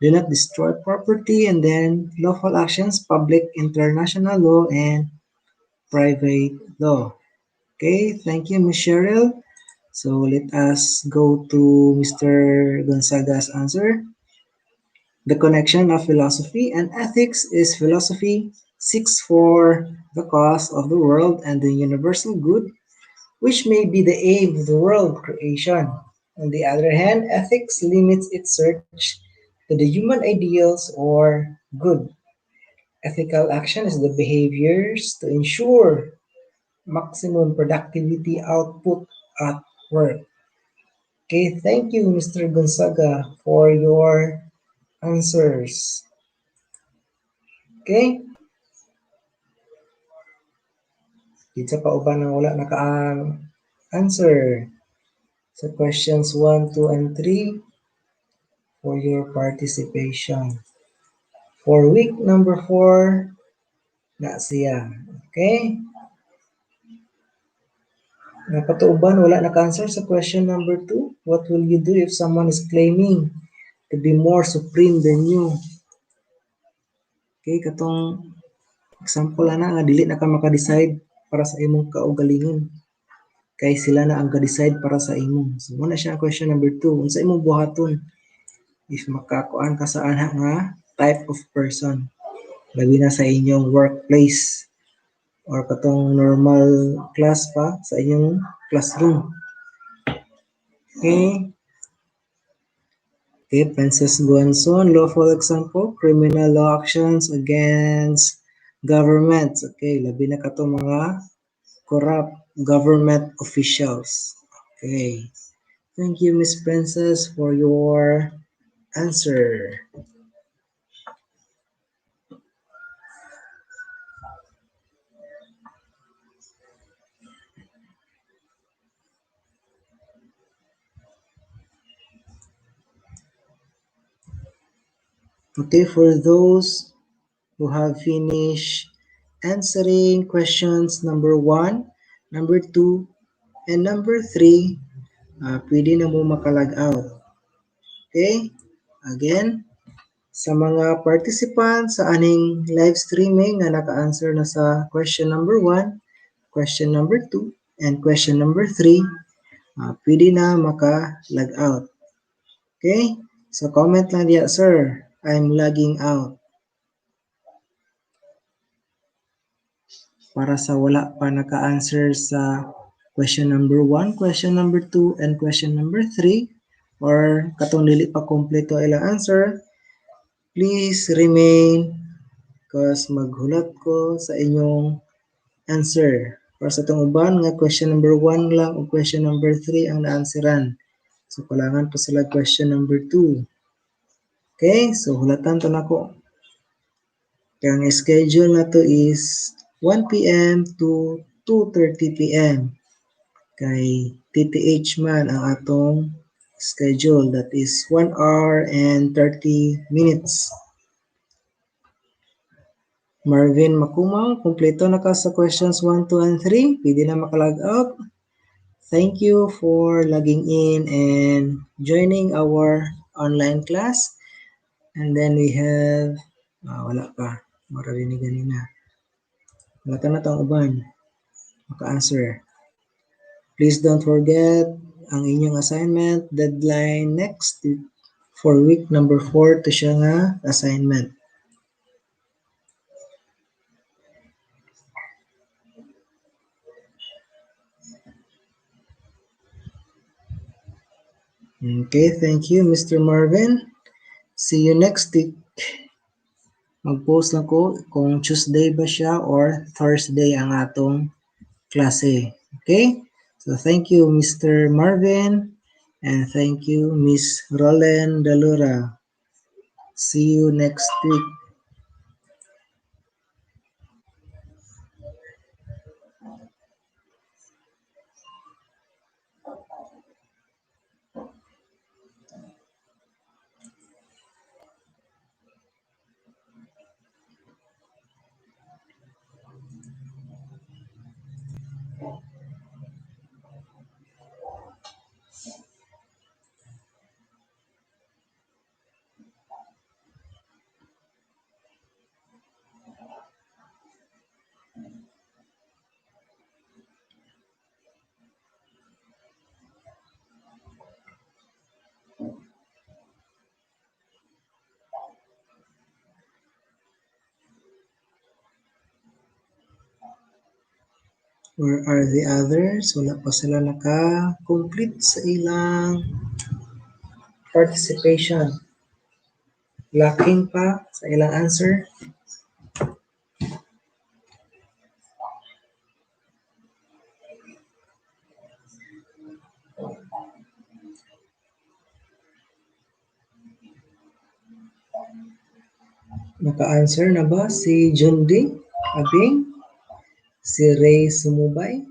do not destroy property, and then lawful actions, public, international law, and private law. Okay, thank you, Ms. Cheryl. So let us go to Mr. Gonzaga's answer. The connection of philosophy and ethics is philosophy seeks for the cause of the world and the universal good, which may be the aim of the world creation. On the other hand, ethics limits its search to the human ideals or good. Ethical action is the behaviors to ensure maximum productivity output at work. Okay, thank you, Mr. Gonzaga, for your answers. Okay? Kita pa uban ang wala naka-answer sa questions 1, 2, and 3 for your participation. For week number 4, na siya. Okay? Napatuuban, wala naka-answer sa question number 2. What will you do if someone is claiming to be more supreme than you? Okay, katong example ana nga dili na ka maka-decide para sa imong kaugalingon. Kay sila na ang ka-decide para sa imo. So muna siya ang question number 2. Unsa imong buhaton if makakuan ka sa ana nga type of person? Labi na sa inyong workplace or katong normal class pa sa inyong classroom. Okay. Okay, Princess Guanzon, lawful example, criminal law actions against governments. Okay, labi na kato mga corrupt government officials. Okay. Thank you, Miss Princess, for your answer. Okay, for those who have finished answering questions number 1, number 2, and number 3, pwede na mo makalag out. Okay? Again, sa mga participants sa aning live streaming na naka-answer na sa question number 1, question number 2, and question number 3, pwede na maka-log out. Okay? So comment lang diya, sir, I'm logging out. Para sa wala pa naka-answer sa question number 1, question number 2, and question number 3, or katong dili pa kompleto ilang answer, please remain because maghulat ko sa inyong answer. Para sa itong uban nga question number 1 lang o question number 3 ang na-answeran. So kailangan pa sila question number 2. Okay, so hulatan to nako. Kaya ang schedule na to is 1 p.m. to 2:30 p.m. Kay TTH man ang atong schedule, that is 1 hour and 30 minutes. Marvin Makumang, kompleto na ka sa questions 1, 2, and 3. Pwede na makalag out. Thank you for logging in and joining our online class. And then we have, wala pa, marami ni ganina. Wala ka na itong uban, maka-answer. Please don't forget ang inyong assignment, deadline next for week number 4 to siya nga assignment. Okay, thank you Mr. Marvin. See you next week. Mag-post lang ko kung Tuesday ba siya or Thursday ang atong klase. Okay? So thank you Mr. Marvin and thank you Miss Roland Dalura. See you next week. Where are the others? Wala pa sila naka-complete sa ilang participation. Lacking pa sa ilang answer. Naka-answer na ba si Jundi Abing? Si Ray Sumubay?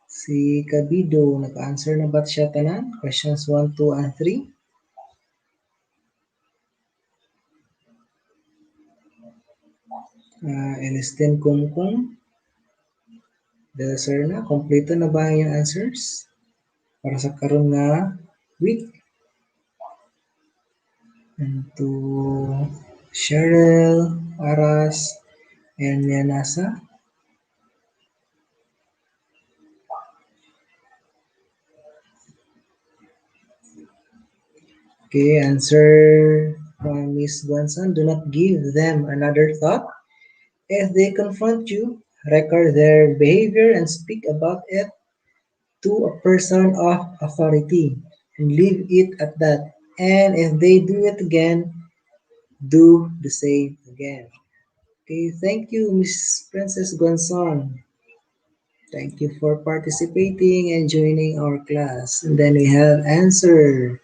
Si Kabido, naka-answer na ba siya tanan? Questions 1, 2, and 3? Elistin Kungkung? Sir na, kompleto na ba yung answers? Para sa karon nga week? And to Cheryl, Aras, and Yanasa? Okay, answer from Miss Guansan. Do not give them another thought. If they confront you, record their behavior and speak about it to a person of authority and leave it at that. And if they do it again, do the same again. Okay, thank you, Miss Princess Guansan. Thank you for participating and joining our class. And then we have answer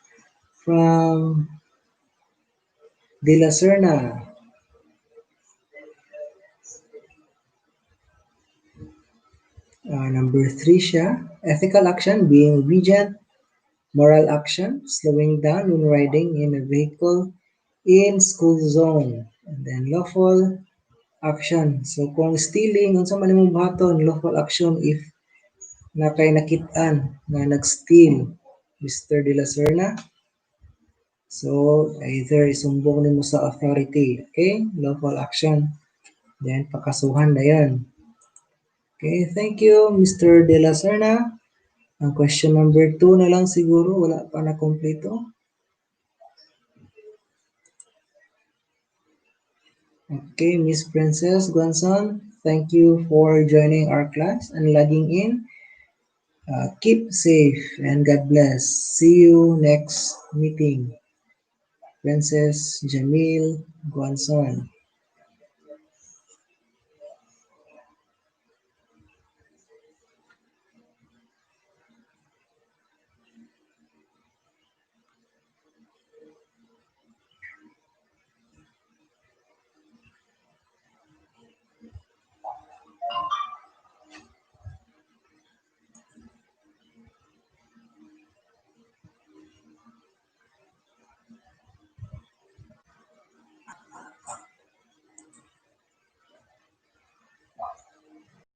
from De La Serna. Number 3 siya. Ethical action, being obedient. Moral action, slowing down when riding in a vehicle in school zone. And then lawful action. So kung stealing, unsa man imong buhaton, lawful action if nakay nakit-an nga nag-steal Mr. De La Serna. So either isumbong nimo sa authority, okay? Lawful action. Then pakasuhan na yan. Okay, thank you Mr. De La Serna. Ang question number 2 na lang siguro, wala pa na kompleto. Okay, Miss Princess Guanzon, thank you for joining our class and logging in. Keep safe and God bless. See you next meeting. Princess Jamil Guanzon.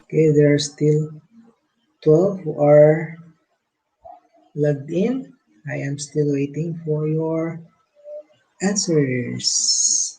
Okay, there are still 12 who are logged in. I am still waiting for your answers.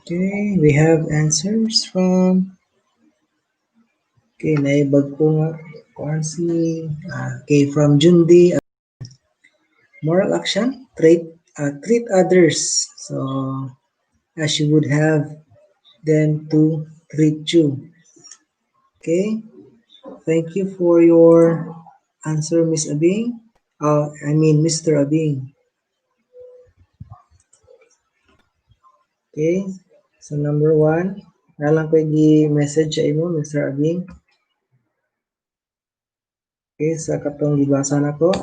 Okay, we have answers from naibag ko nga kuan okay, from Jundi. Moral action, treat others. So as you would have them to treat you. Okay, thank you for your answer, Miss Abing. I mean Mr. Abing. Okay, so number 1, nalang ko i-message sa imo, Mr. Abing. Okay, sa katong gibasa nako.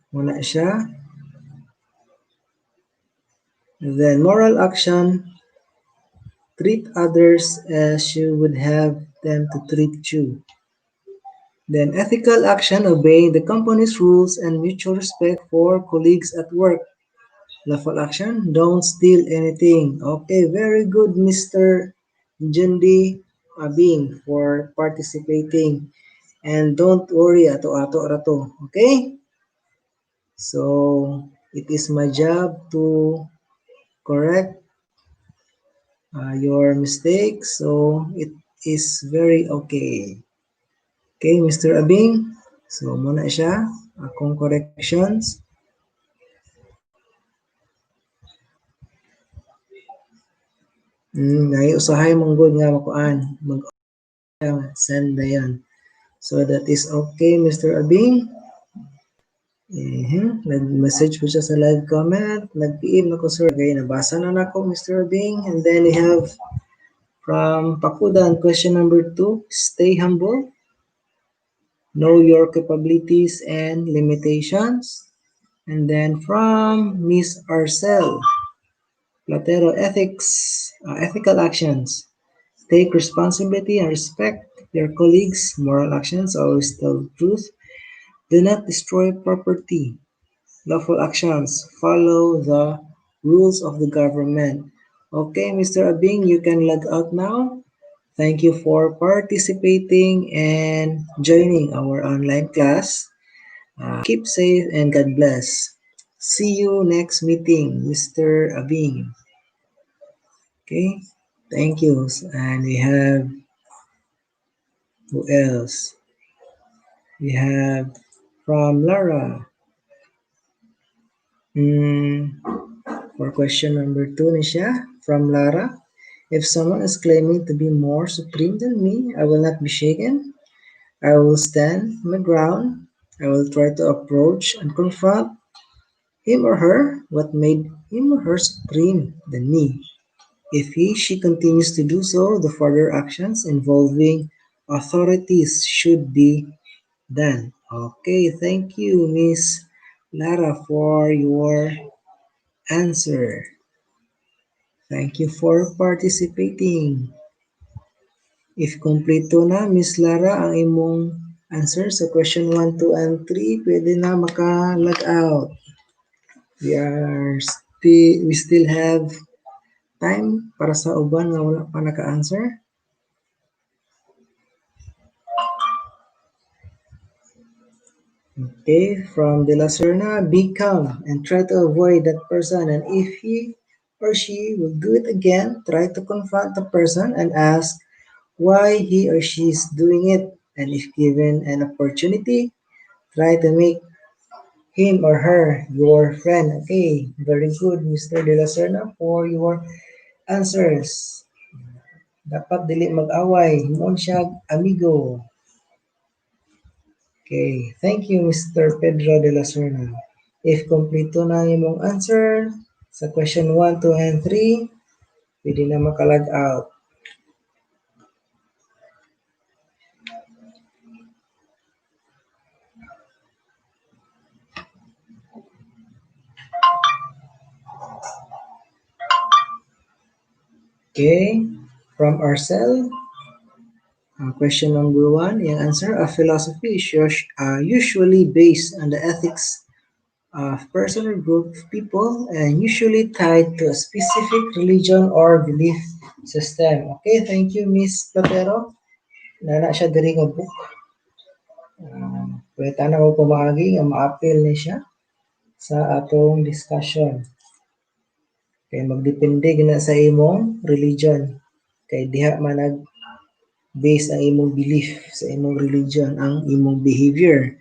Muna siya. And then moral action, treat others as you would have them to treat you. Then ethical action, obeying the company's rules and mutual respect for colleagues at work. Lawful action, don't steal anything. Okay, very good, Mr. Jundi Abing, for participating. And don't worry, ato-ato rato. Okay? So, it is my job to correct your mistakes. So, it is very okay. Okay, Mr. Abing. So, muna siya. Akong corrections. Usahay mong good nga makuan. Send na yan. So, that is okay, Mr. Abing. Nag-message po siya sa live comment. Nag-PM ako, sir. Okay, nabasa na nako, Mr. Bing. And then we have from Pakudan, question number 2, stay humble. Know your capabilities and limitations. And then from Miss Arcel, Platero, ethical actions. Take responsibility and respect your colleagues. Moral actions, always tell the truth. Do not destroy property. Lawful actions, follow the rules of the government. Okay, Mr. Abing, you can log out now. Thank you for participating and joining our online class. Keep safe and God bless. See you next meeting, Mr. Abing. Okay, thank you. And we have, who else? We have from Lara. For question number 2 Nisha from Lara. If someone is claiming to be more supreme than me, I will not be shaken. I will stand my ground. I will try to approach and confront him or her what made him or her supreme than me. If she continues to do so, the further actions involving authorities should be done. Okay, thank you, Miss Lara, for your answer. Thank you for participating. If kompleto na, Miss Lara, ang imong answer sa question 1, 2, and 3, pwede na maka-log out. We still have time para sa uban nga wala pa naka-answer. Okay, from De La Serna, be calm and try to avoid that person. And if he or she will do it again, try to confront the person and ask why he or she is doing it. And if given an opportunity, try to make him or her your friend. Okay, very good, Mr. De La Serna, for your answers. Dapat dili mag-away, himon siya amigo. Okay, thank you, Mr. Pedro de la Serna. If kompleto na imong answer sa question 1, 2, and 3, pwede na makalag out. Okay, from Arcel, question number 1, yung answer, a philosophy is usually based on the ethics of person or group of people and usually tied to a specific religion or belief system. Okay, thank you, Miss Platero. Nana siya diri nga book. Pwede na mo pumagi nga ma-appeal ni siya sa atong discussion. Kay magdepende gina sa imong religion. Kay diha man nag-base ang imong belief sa imong religion ang imong behavior.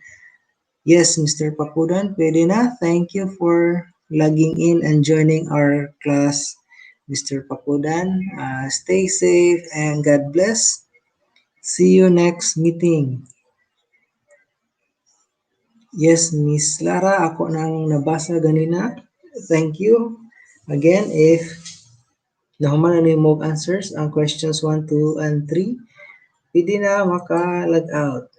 Yes, Mr. Pakudan, pwede na. Thank you for logging in and joining our class, Mr. Pakudan. Stay safe and God bless. See you next meeting. Yes, Miss Lara, ako nang nabasa ganina. Thank you. Again, if nahuman na mo answers ang questions 1, 2, and 3, pwede na maka-log out.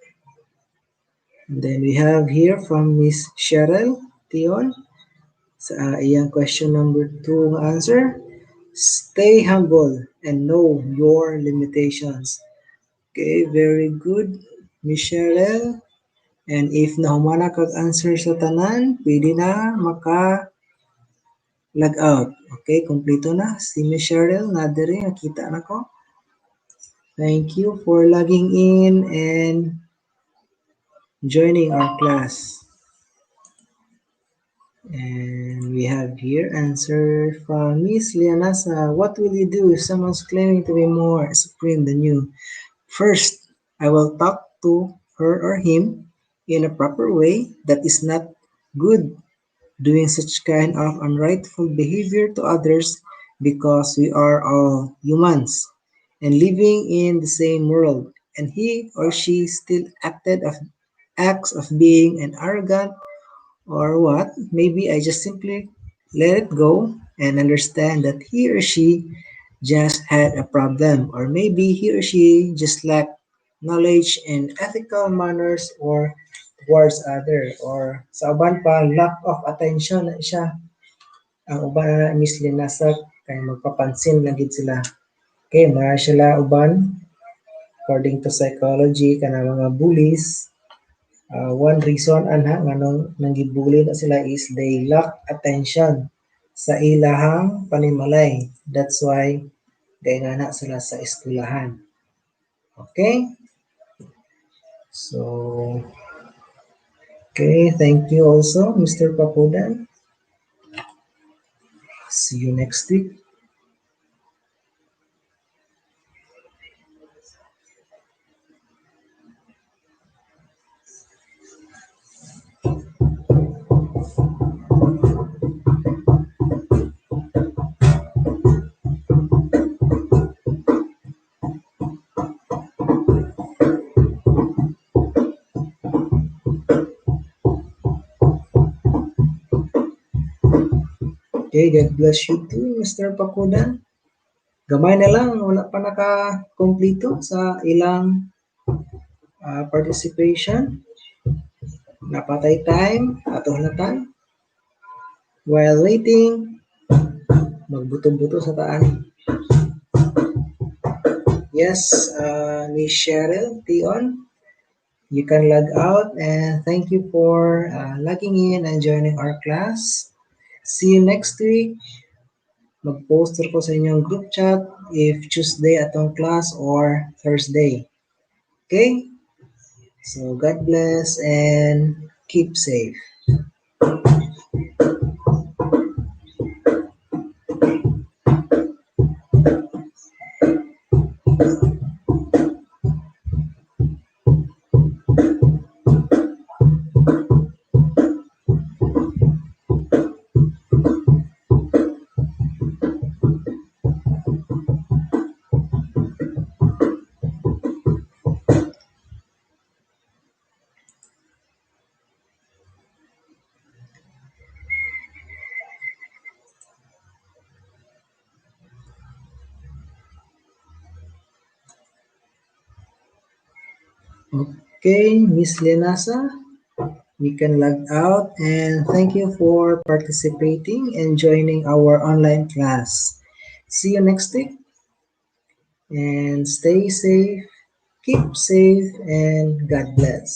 And then we have here from Miss Cheryl Tion sa iyang question number 2 nga answer. Stay humble and know your limitations. Okay, very good, Miss Cheryl. And if nahumana kag answer sa tanan, pwede na maka-log out. Okay, kompleto na. Si Miss Cheryl, nadiri, nakita na ko. Thank you for logging in and joining our class. And we have here answer from Miss Lianasa. What will you do if someone's claiming to be more supreme than you? First, I will talk to her or him in a proper way. That is not good doing such kind of unrightful behavior to others because we are all humans and living in the same world. And he or she still acts of being an arrogant or what, maybe I just simply let it go and understand that he or she just had a problem, or maybe he or she just lacked knowledge and ethical manners or towards other, or sa uban pa lack of attention na siya. Ang uban na mislinasag kay magpapansin lang gid sila. Okay, mga sila uban according to psychology kana mga bullies. One reason anha nga nanggibuli na sila is they lack attention sa ilahang panimalay. That's why gaingana sila sa eskwelahan. Okay? So, okay, thank you also, Mr. Pakudan. See you next week. Okay, God bless you too, Mr. Pakudan. Gamay na lang, wala pa naka-complete sa ilang participation. Napatay time, ato halatan. While waiting, magbuto-buto sa taan. Yes, ni Cheryl Tion, you can log out and thank you for logging in and joining our class. See you next week. Mag-poster ko sa inyong group chat if Tuesday atong class or Thursday. Okay? So God bless and keep safe. Okay, Miss Lenasa, we can log out and thank you for participating and joining our online class. See you next week and stay safe, keep safe, and God bless.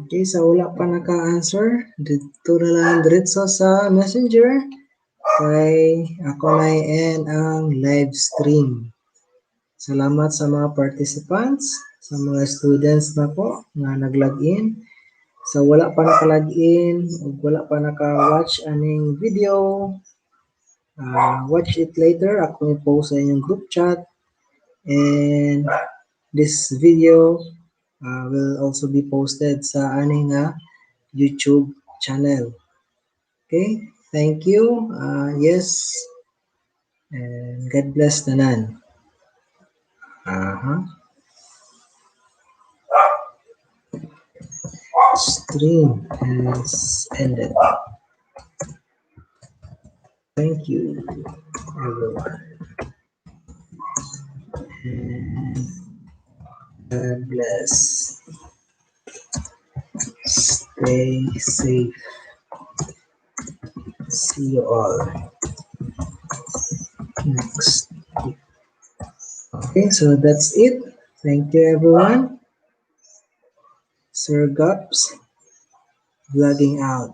Okay, sa wala pa naka-answer, dito na lang diretso sa messenger kay ako na end ang live stream. Salamat sa mga participants, sa mga students na po na nag-login. Sa wala pa naka-login o wala pa naka-watch aning video, watch it later. Ako i-post sa inyong group chat. And this video will also be posted sa aning YouTube channel. Okay, thank you. Yes, and God bless tanan. Stream has ended. Thank you, everyone. And God bless. Stay safe. See you all next week. Okay, so that's it. Thank you, everyone. Sir Gups, vlogging out.